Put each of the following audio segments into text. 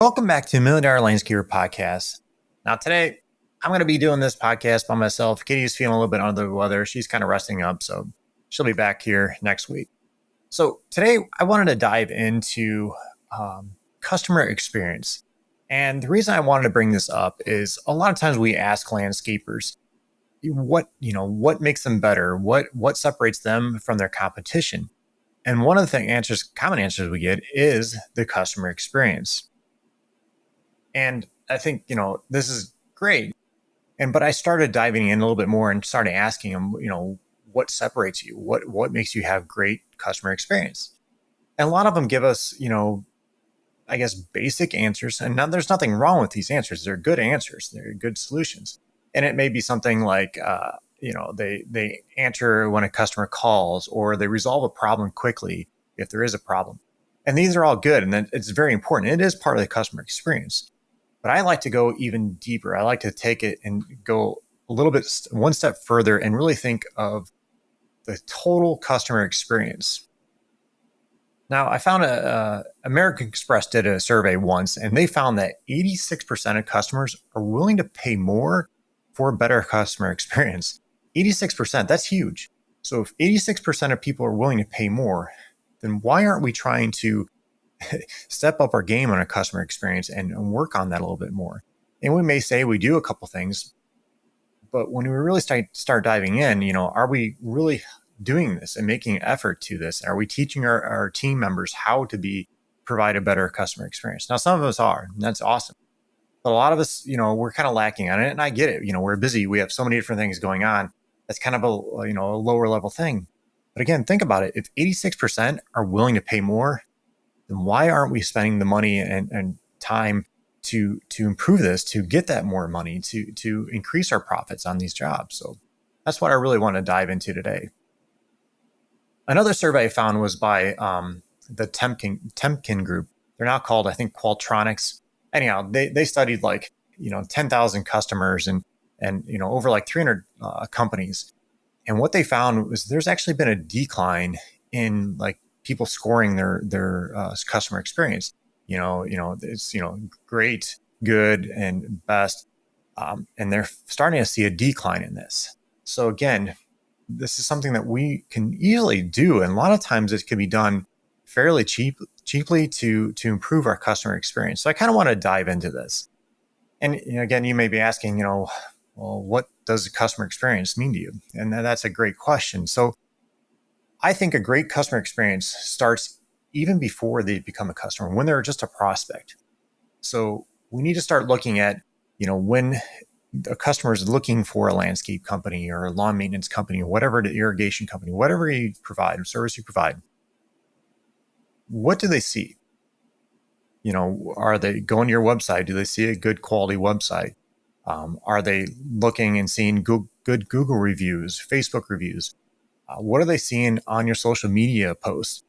Welcome back to Million Dollar Landscaper Podcast. Now, today, I'm going to be doing this podcast by myself. Katie's feeling a little bit under the weather. She's kind of resting up, so she'll be back here next week. So today, I wanted to dive into customer experience. And the reason I wanted to bring this up is a lot of times we ask landscapers what makes them better, what separates them from their competition. And one of the common answers we get is the customer experience. And I think, this is great. But I started diving in a little bit more and started asking them, what separates you? What makes you have great customer experience? And a lot of them give us, I guess, basic answers. And now there's nothing wrong with these answers. They're good answers. They're good solutions. And it may be something like, they answer when a customer calls, or they resolve a problem quickly if there is a problem. And these are all good. And then it's very important. It is part of the customer experience. But I like to go even deeper. I like to take it and go a little bit, one step further, and really think of the total customer experience. Now, I found American Express did a survey once, and they found that 86% of customers are willing to pay more for a better customer experience. 86%, that's huge. So if 86% of people are willing to pay more, then why aren't we trying to step up our game on a customer experience and work on that a little bit more? And we may say we do a couple things, but when we really start diving in, are we really doing this and making an effort to this? Are we teaching our team members how to provide a better customer experience? Now, some of us are, and that's awesome. But a lot of us, we're kind of lacking on it. And I get it. We're busy. We have so many different things going on. That's kind of a lower level thing. But again, think about it. If 86% are willing to pay more, then why aren't we spending the money and time to improve this, to get that more money, to increase our profits on these jobs? So that's what I really want to dive into today. Another survey I found was by the Temkin group. They're now called, I think, Qualtrics. Anyhow, they studied 10,000 customers and over 300 companies. And what they found was there's actually been a decline in people scoring their customer experience. It's great, good, and best, and they're starting to see a decline in this. So again, this is something that we can easily do, and a lot of times it can be done fairly cheaply to improve our customer experience. So I kind of want to dive into this. And again, you may be asking, well, what does a customer experience mean to you? And that's a great question. So I think a great customer experience starts even before they become a customer, when they're just a prospect. So we need to start looking at, when a customer is looking for a landscape company or a lawn maintenance company or whatever, the irrigation company, whatever you provide or service you provide, what do they see? Are they going to your website? Do they see a good quality website? Are they looking and seeing good Google reviews, Facebook reviews? What are they seeing on your social media posts?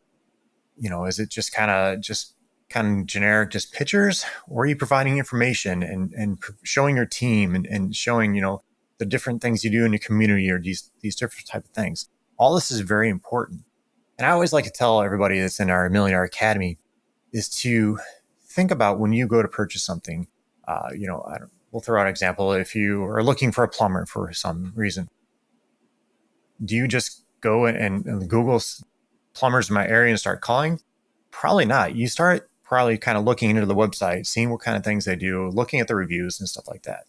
Is it just kind of generic, just pictures, or are you providing information and showing your team and showing, the different things you do in your community or these different type of things? All this is very important. And I always like to tell everybody that's in our Million Dollar Academy is to think about when you go to purchase something. We'll throw out an example. If you are looking for a plumber for some reason, do you just go and Google plumbers in my area and start calling? Probably not. You start probably kind of looking into the website, seeing what kind of things they do, looking at the reviews and stuff like that.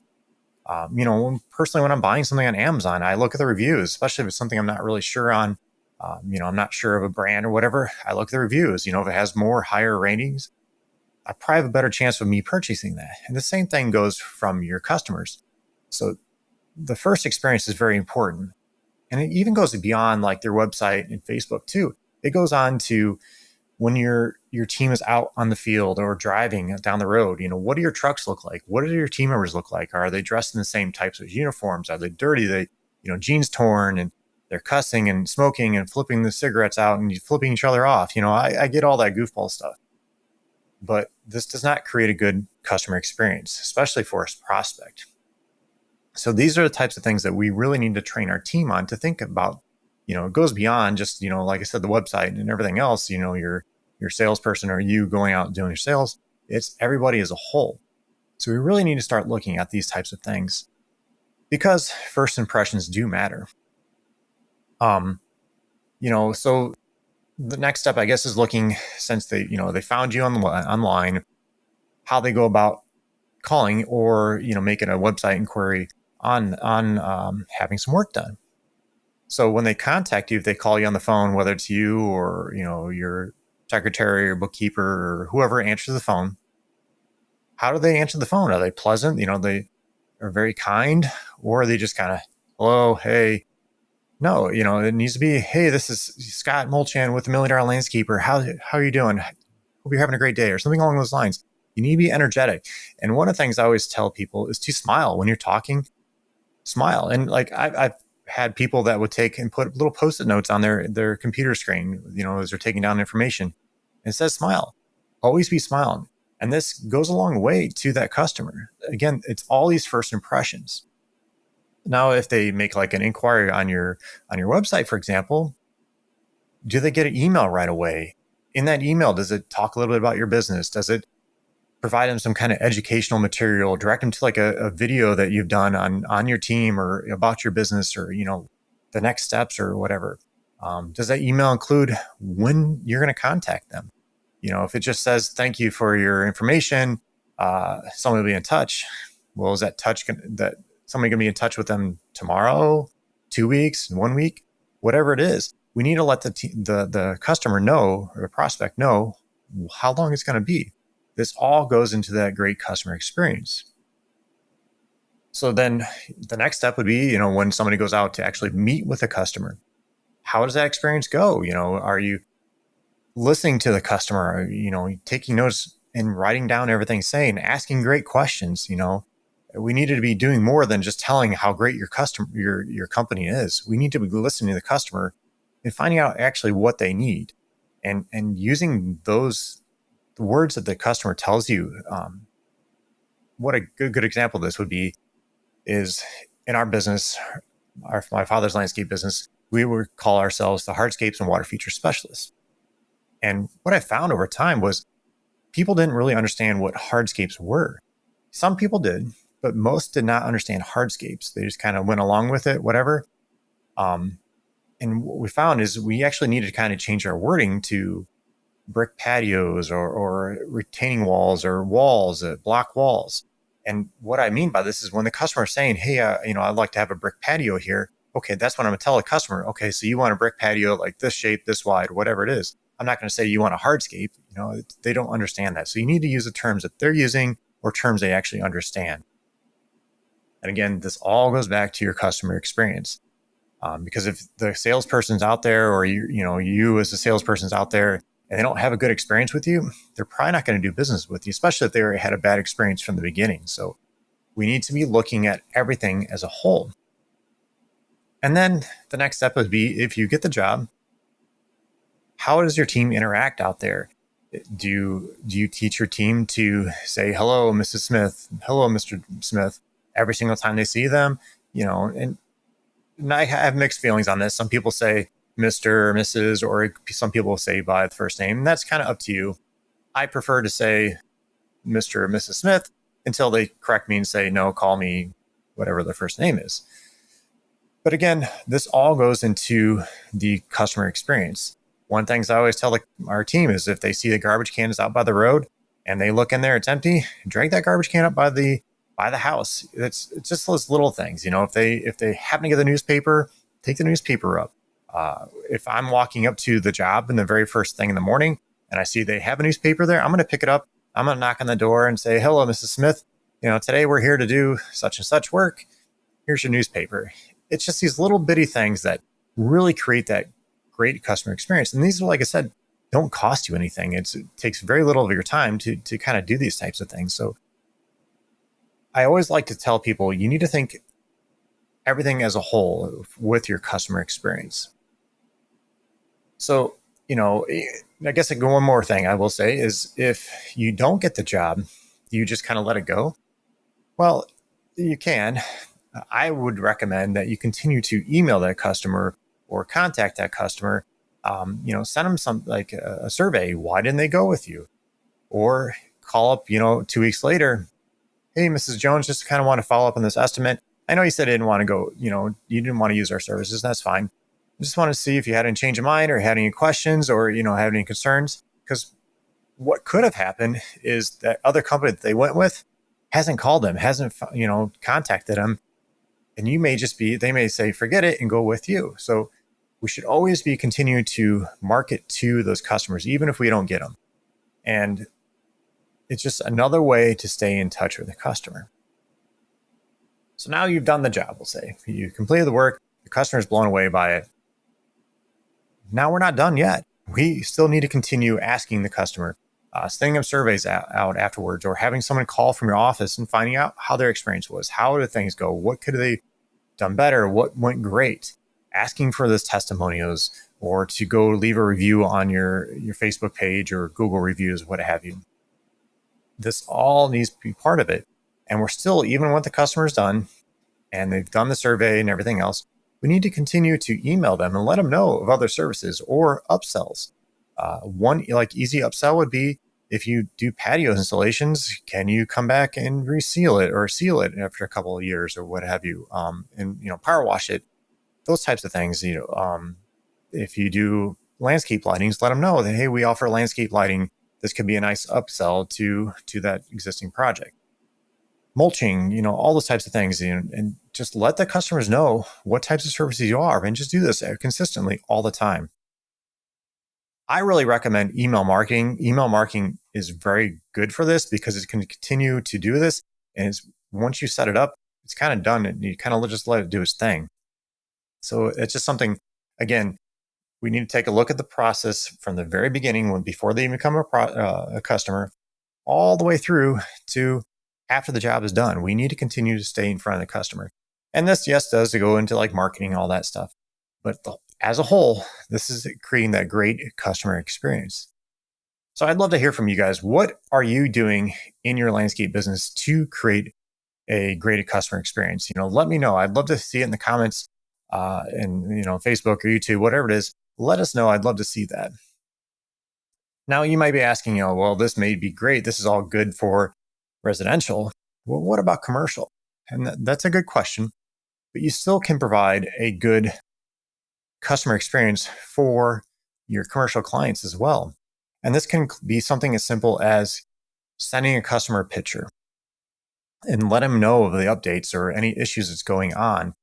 Personally, when I'm buying something on Amazon, I look at the reviews, especially if it's something I'm not really sure on. I'm not sure of a brand or whatever. I look at the reviews. If it has higher ratings, I probably have a better chance of me purchasing that. And the same thing goes from your customers. So the first experience is very important. And it even goes beyond their website and Facebook too. It goes on to when your team is out on the field or driving down the road. What do your trucks look like? What do your team members look like? Are they dressed in the same types of uniforms? Are they dirty? Jeans torn, and they're cussing and smoking and flipping the cigarettes out and flipping each other off. I get all that goofball stuff. But this does not create a good customer experience, especially for a prospect. So these are the types of things that we really need to train our team on to think about. It goes beyond just, like I said, the website and everything else, your salesperson or you going out and doing your sales. It's everybody as a whole. So we really need to start looking at these types of things because first impressions do matter. So the next step, I guess, is looking, since they found you online, how they go about calling or making a website inquiry on having some work done. So when they contact you, if they call you on the phone, whether it's you or your secretary or bookkeeper or whoever answers the phone, how do they answer the phone? Are they pleasant? They are very kind, or are they just kind of, hello, hey? No, it needs to be, hey, this is Scott Molchan with the $1 Million Landscaper. How are you doing? Hope you're having a great day, or something along those lines. You need to be energetic. And one of the things I always tell people is to smile when you're talking. Smile. And like I've had people that would take and put little post-it notes on their computer screen, as they're taking down information. And it says smile. Always be smiling. And this goes a long way to that customer. Again, it's all these first impressions. Now, if they make like an inquiry on your website, for example, do they get an email right away? In that email, does it talk a little bit about your business? Does it provide them some kind of educational material, direct them to like a video that you've done on your team or about your business, or the next steps or whatever? Does that email include when you're going to contact them? If it just says thank you for your information, someone will be in touch. Well, is that that somebody going to be in touch with them tomorrow, 2 weeks, 1 week, whatever it is? We need to let the customer know, or the prospect know, how long it's going to be. This all goes into that great customer experience. So then the next step would be, when somebody goes out to actually meet with a customer, how does that experience go? Are you listening to the customer? Are you taking notes and writing down everything saying, asking great questions? We needed to be doing more than just telling how great your company is. We need to be listening to the customer and finding out actually what they need, and using those words that the customer tells you. What a good example of this would be is in our business, my father's landscape business, we would call ourselves the hardscapes and water feature specialists. And what I found over time was people didn't really understand what hardscapes were. Some people did, but most did not understand hardscapes. They just kind of went along with it, whatever. And what we found is we actually needed to kind of change our wording to brick patios or retaining walls or walls, block walls. And what I mean by this is when the customer is saying, hey, I'd like to have a brick patio here. Okay, that's when I'm going to tell the customer, okay, so you want a brick patio like this shape, this wide, whatever it is. I'm not going to say you want a hardscape. They don't understand that. So you need to use the terms that they're using or terms they actually understand. And again, this all goes back to your customer experience. Because if the salesperson's out there, or you as a salesperson's out there, and they don't have a good experience with you, they're probably not going to do business with you, especially if they had a bad experience from the beginning. So we need to be looking at everything as a whole. And then the next step would be, if you get the job, how does your team interact out there? Do you teach your team to say, hello, Mrs. Smith, hello, Mr. Smith, every single time they see them? And I have mixed feelings on this. Some people say Mr. or Mrs., or some people say by the first name. And that's kind of up to you. I prefer to say Mr. or Mrs. Smith until they correct me and say, no, call me whatever the first name is. But again, this all goes into the customer experience. One thing I always tell our team is, if they see the garbage cans out by the road and they look in there, it's empty, drag that garbage can up by the house. It's just those little things. If they happen to get the newspaper, take the newspaper up. If I'm walking up to the job in the very first thing in the morning and I see they have a newspaper there, I'm going to pick it up. I'm going to knock on the door and say, hello, Mrs. Smith. Today we're here to do such and such work. Here's your newspaper. It's just these little bitty things that really create that great customer experience. And these are, like I said, don't cost you anything. It takes very little of your time to kind of do these types of things. So I always like to tell people, you need to think everything as a whole with your customer experience. So, I guess one more thing I will say is, if you don't get the job, you just kind of let it go. Well, you can. I would recommend that you continue to email that customer or contact that customer. Send them some, like a survey. Why didn't they go with you? Or call up, 2 weeks later. Hey, Mrs. Jones, just kind of want to follow up on this estimate. I know you said you didn't want to go, you didn't want to use our services. That's fine. I just want to see if you had any change of mind or had any questions or, had any concerns. Because what could have happened is that other company that they went with hasn't called them, hasn't, contacted them. And they may say, forget it and go with you. So we should always be continuing to market to those customers, even if we don't get them. And it's just another way to stay in touch with the customer. So now you've done the job, we'll say. You completed the work, the customer's blown away by it. Now we're not done yet. We still need to continue asking the customer, sending them surveys out afterwards, or having someone call from your office and finding out how their experience was. How did things go? What could they done better? What went great? Asking for those testimonials, or to go leave a review on your Facebook page or Google reviews, what have you. This all needs to be part of it. And we're still, even when the customer's done and they've done the survey and everything else, we need to continue to email them and let them know of other services or upsells. One easy upsell would be, if you do patio installations, can you come back and reseal it or seal it after a couple of years or what have you? And power wash it, those types of things. If you do landscape lightings, let them know that, hey, we offer landscape lighting. This could be a nice upsell to that existing project. Mulching, all those types of things, and just let the customers know what types of services you are, and just do this consistently all the time. I really recommend email marketing. Email marketing is very good for this because it can continue to do this. And once you set it up, it's kind of done, and you kind of just let it do its thing. So it's just something, again, we need to take a look at the process from the very beginning, before they even become a customer, all the way through to after the job is done. We need to continue to stay in front of the customer. And this, yes, does go into like marketing and all that stuff. But as a whole, this is creating that great customer experience. So I'd love to hear from you guys. What are you doing in your landscape business to create a great customer experience? Let me know. I'd love to see it in the comments, and Facebook or YouTube, whatever it is. Let us know. I'd love to see that. Now you might be asking, well, this may be great. This is all good for residential. Well, what about commercial? And that's a good question, but you still can provide a good customer experience for your commercial clients as well. And this can be something as simple as sending a customer a picture and let them know of the updates or any issues that's going on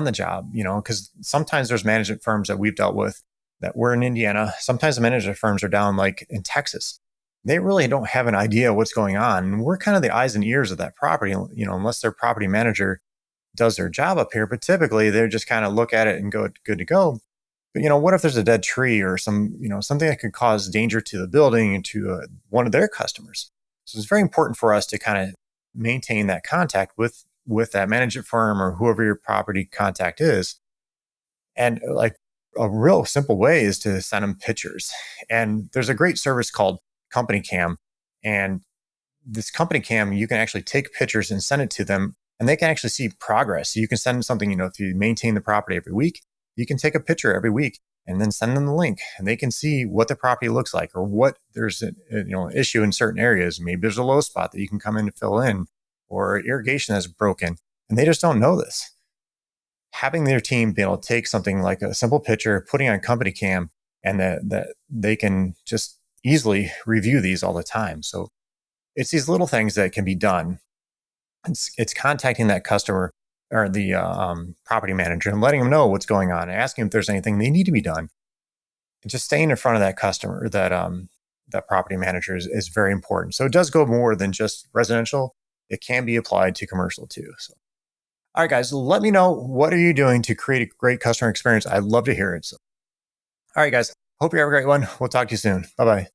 the job, because sometimes there's management firms that we've dealt with that we're in Indiana. Sometimes the management firms are down like in Texas. They really don't have an idea what's going on. And we're kind of the eyes and ears of that property, unless their property manager does their job up here. But typically they're just kind of look at it and go, good to go. But, what if there's a dead tree or something that could cause danger to the building and to one of their customers? So it's very important for us to kind of maintain that contact with that management firm or whoever your property contact is. And like a real simple way is to send them pictures. And there's a great service called Company Cam. And this Company Cam, you can actually take pictures and send it to them, and they can actually see progress. So you can send them something, if you maintain the property every week, you can take a picture every week and then send them the link, and they can see what the property looks like, or what there's an issue in certain areas. Maybe there's a low spot that you can come in and fill in, or irrigation that's broken, and they just don't know this. Having their team be able to take something like a simple picture, putting on Company Cam, and that they can just easily review these all the time. So it's these little things that can be done. It's contacting that customer or the property manager and letting them know what's going on, and asking if there's anything they need to be done. And just staying in front of that customer, that property manager is very important. So it does go more than just residential. It can be applied to commercial too. So, all right, guys, let me know, what are you doing to create a great customer experience? I'd love to hear it. So, all right, guys, hope you have a great one. We'll talk to you soon. Bye-bye.